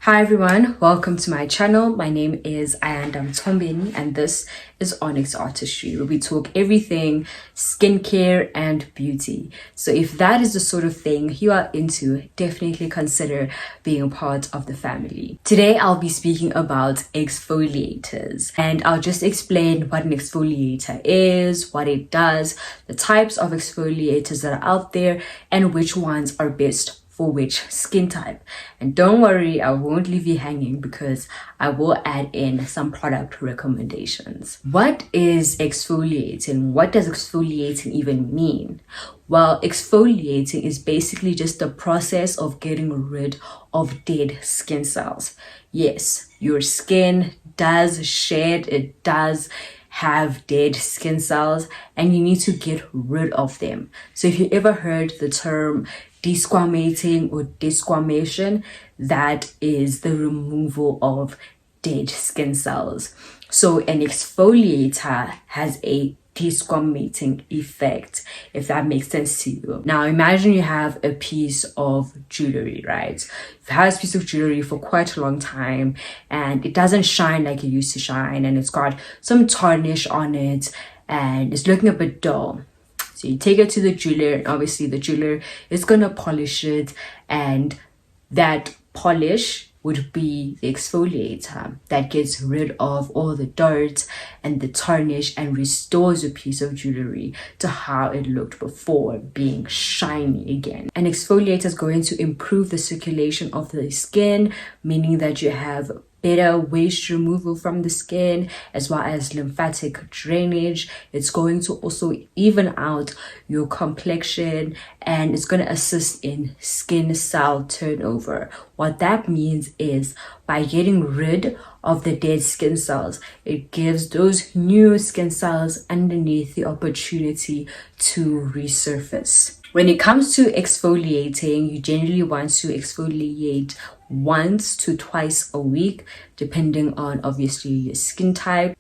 Hi everyone, welcome to my channel. My name is Ayandam Tombeni and this is Onyx Artistry, where we talk everything skincare and beauty. So if that is the sort of thing you are into, definitely consider being a part of the family. Today I'll be speaking about exfoliators, and I'll just explain what an exfoliator is, what it does, the types of exfoliators that are out there, and which ones are best for which skin type. And don't worry, I won't leave you hanging because I will add in some product recommendations. What is exfoliating? What does exfoliating even mean? Well, exfoliating is basically just the process of getting rid of dead skin cells. Yes, your skin does shed, it does have dead skin cells, and you need to get rid of them. So if you ever heard the term desquamating or desquamation, that is the removal of dead skin cells. So an exfoliator has a desquamating effect, if that makes sense to you. Now imagine you have a piece of jewelry, right? You've had this piece of jewelry for quite a long time and it doesn't shine like it used to shine, and it's got some tarnish on it and it's looking a bit dull. So you take it to the jeweler, and obviously the jeweler is gonna polish it, and that polish would be the exfoliator that gets rid of all the dirt and the tarnish and restores a piece of jewelry to how it looked before, being shiny again. An exfoliator is going to improve the circulation of the skin, meaning that you have better waste removal from the skin as well as lymphatic drainage. It's going to also even out your complexion, and it's going to assist in skin cell turnover. What that means is by getting rid of the dead skin cells, it gives those new skin cells underneath the opportunity to resurface. When it comes to exfoliating, you generally want to exfoliate once to twice a week, depending on obviously your skin type.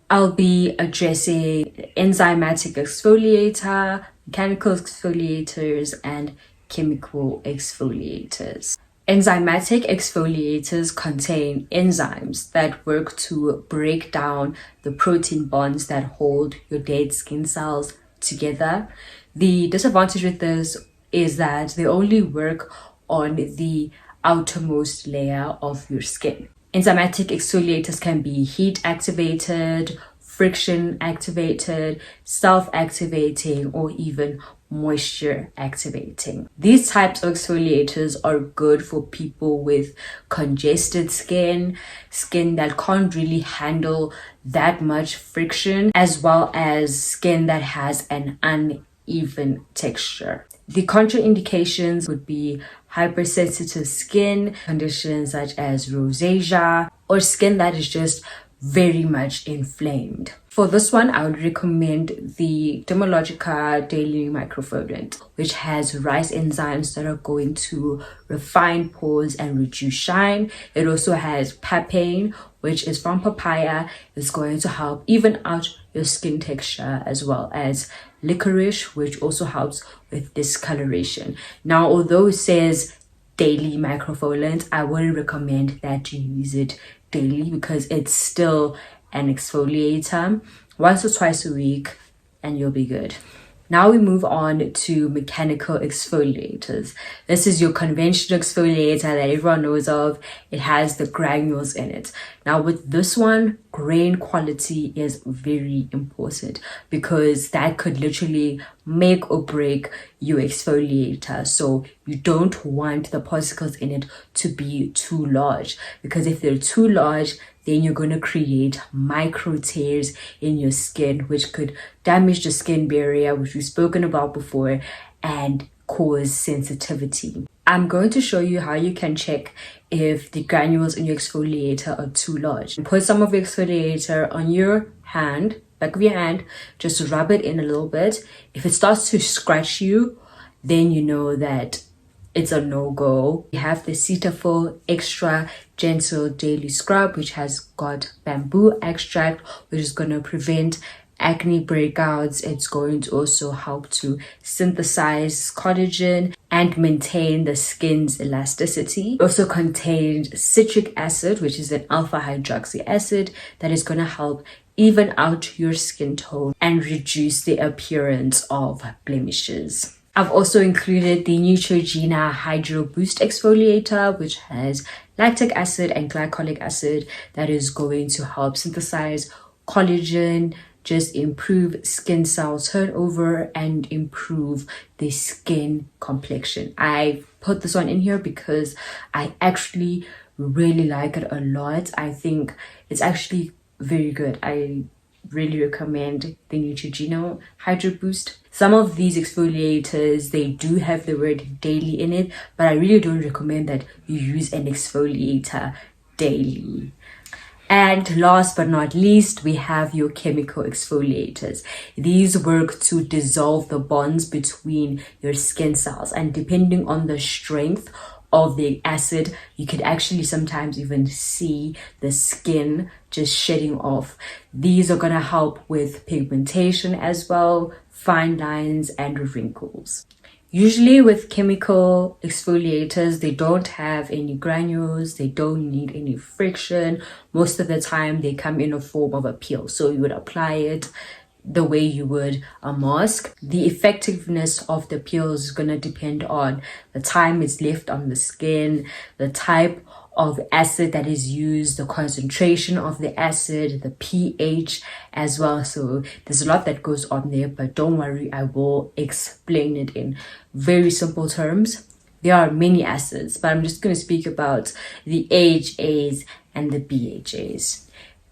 I'll be addressing enzymatic exfoliator, mechanical exfoliators, and chemical exfoliators. Enzymatic exfoliators contain enzymes that work to break down the protein bonds that hold your dead skin cells together. The disadvantage with this is that they only work on the outermost layer of your skin. Enzymatic exfoliators can be heat activated, friction activated, self-activating, or even moisture activating. These types of exfoliators are good for people with congested skin that can't really handle that much friction, as well as skin that has an uneven texture. The contraindications would be hypersensitive skin, conditions such as rosacea, or skin that is just very much inflamed. For this one, I would recommend the Dermalogica Daily Microfoliant, which has rice enzymes that are going to refine pores and reduce shine. It also has papain, which is from papaya. It's going to help even out your skin texture, as well as licorice, which also helps with discoloration. Now, although it says daily microfoliant, I wouldn't recommend that you use it daily because it's still an exfoliator. Once or twice a week and you'll be good. Now we move on to mechanical exfoliators. This is your conventional exfoliator that everyone knows of. It has the granules in it. Now with this one, grain quality is very important because that could literally make or break your exfoliator. So you don't want the particles in it to be too large, because if they're too large, then you're going to create micro tears in your skin, which could damage the skin barrier, which we've spoken about before, and cause sensitivity. I'm going to show you how you can check if the granules in your exfoliator are too large. Put some of your exfoliator on your hand, back of your hand, just rub it in a little bit. If it starts to scratch you, then you know that it's a no-go. We have the Cetaphil Extra Gentle Daily Scrub, which has got bamboo extract, which is going to prevent acne breakouts. It's going to also help to synthesize collagen and maintain the skin's elasticity. It also contains citric acid, which is an alpha hydroxy acid that is going to help even out your skin tone and reduce the appearance of blemishes. I've also included the Neutrogena Hydro Boost Exfoliator, which has lactic acid and glycolic acid that is going to help synthesize collagen, just improve skin cell turnover and improve the skin complexion. I put this one in here because I actually really like it a lot. I think it's actually very good. I really recommend the Neutrogena Hydro Boost. Some of these exfoliators, they do have the word daily in it, but I really don't recommend that you use an exfoliator daily. And last but not least, we have your chemical exfoliators. These work to dissolve the bonds between your skin cells, and depending on the strength of the acid, you could actually sometimes even see the skin just shedding off. These are going to help with pigmentation as well, fine lines and wrinkles. Usually with chemical exfoliators, they don't have any granules, they don't need any friction. Most of the time they come in a form of a peel, so you would apply it the way you would a mask. The effectiveness of the peels is going to depend on the time it's left on the skin, the type of acid that is used, the concentration of the acid, the pH as well. So there's a lot that goes on there, but don't worry, I will explain it in very simple terms. There are many acids, but I'm just going to speak about the AHAs and the BHAs.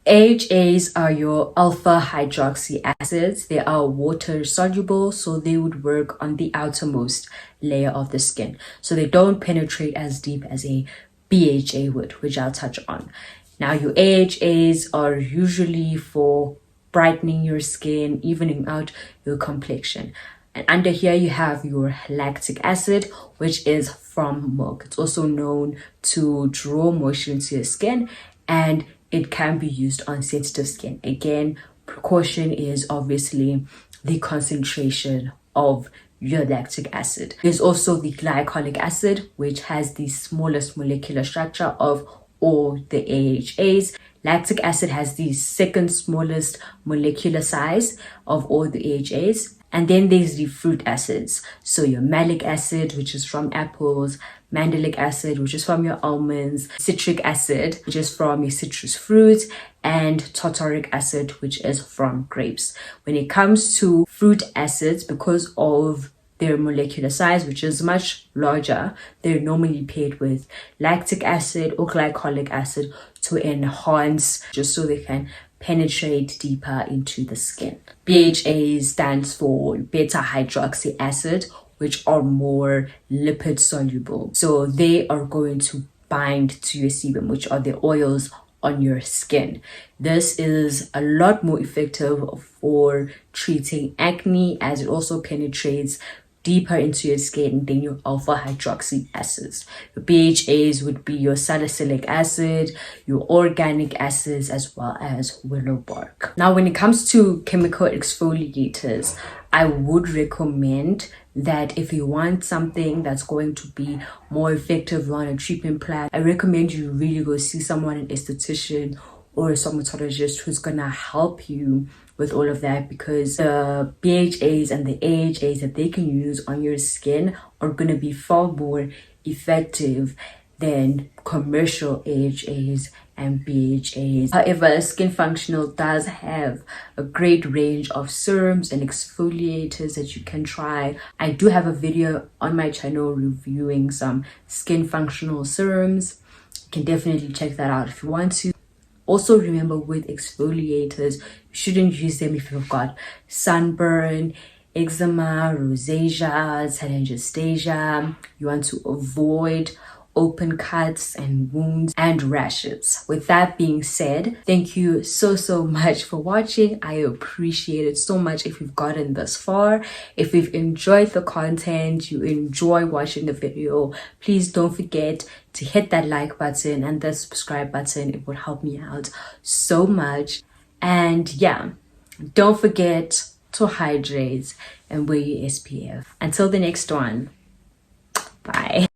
AHAs are your alpha hydroxy acids. They are water soluble, so they would work on the outermost layer of the skin. So they don't penetrate as deep as a BHA would, which I'll touch on. Now, your AHAs are usually for brightening your skin, evening out your complexion. And under here you have your lactic acid, which is from milk. It's also known to draw moisture into your skin, and it can be used on sensitive skin. Again, precaution is obviously the concentration of your lactic acid. There's also the glycolic acid, which has the smallest molecular structure of all the AHAs. Lactic acid has the second smallest molecular size of all the AHAs. And then there's the fruit acids. So your malic acid, which is from apples, mandelic acid, which is from your almonds, citric acid, which is from your citrus fruits, and tartaric acid, which is from grapes. When it comes to fruit acids, because of their molecular size, which is much larger, they're normally paired with lactic acid or glycolic acid to enhance, just so they can penetrate deeper into the skin. BHA stands for beta hydroxy acid, which are more lipid soluble. So they are going to bind to your sebum, which are the oils on your skin. This is a lot more effective for treating acne, as it also penetrates deeper into your skin than your alpha hydroxy acids. Your BHAs would be your salicylic acid, your organic acids, as well as willow bark. Now, when it comes to chemical exfoliators, I would recommend that if you want something that's going to be more effective on a treatment plan, I recommend you really go see someone, an esthetician or a dermatologist, who's gonna help you with all of that, because the BHAs and the AHAs that they can use on your skin are gonna be far more effective than commercial AHAs and BHAs. However, Skin Functional does have a great range of serums and exfoliators that you can try. I do have a video on my channel reviewing some Skin Functional serums. You can definitely check that out if you want to. Also, remember, with exfoliators, you shouldn't use them if you've got sunburn, eczema, rosacea, telangiectasia. You want to avoid open cuts and wounds and rashes. With that being said, thank you so much for watching. I appreciate it so much if you've gotten this far. If you've enjoyed the content, you enjoy watching the video, please don't forget to hit that like button and the subscribe button. It would help me out so much. And yeah, Don't forget to hydrate and wear your SPF. Until the next one, bye.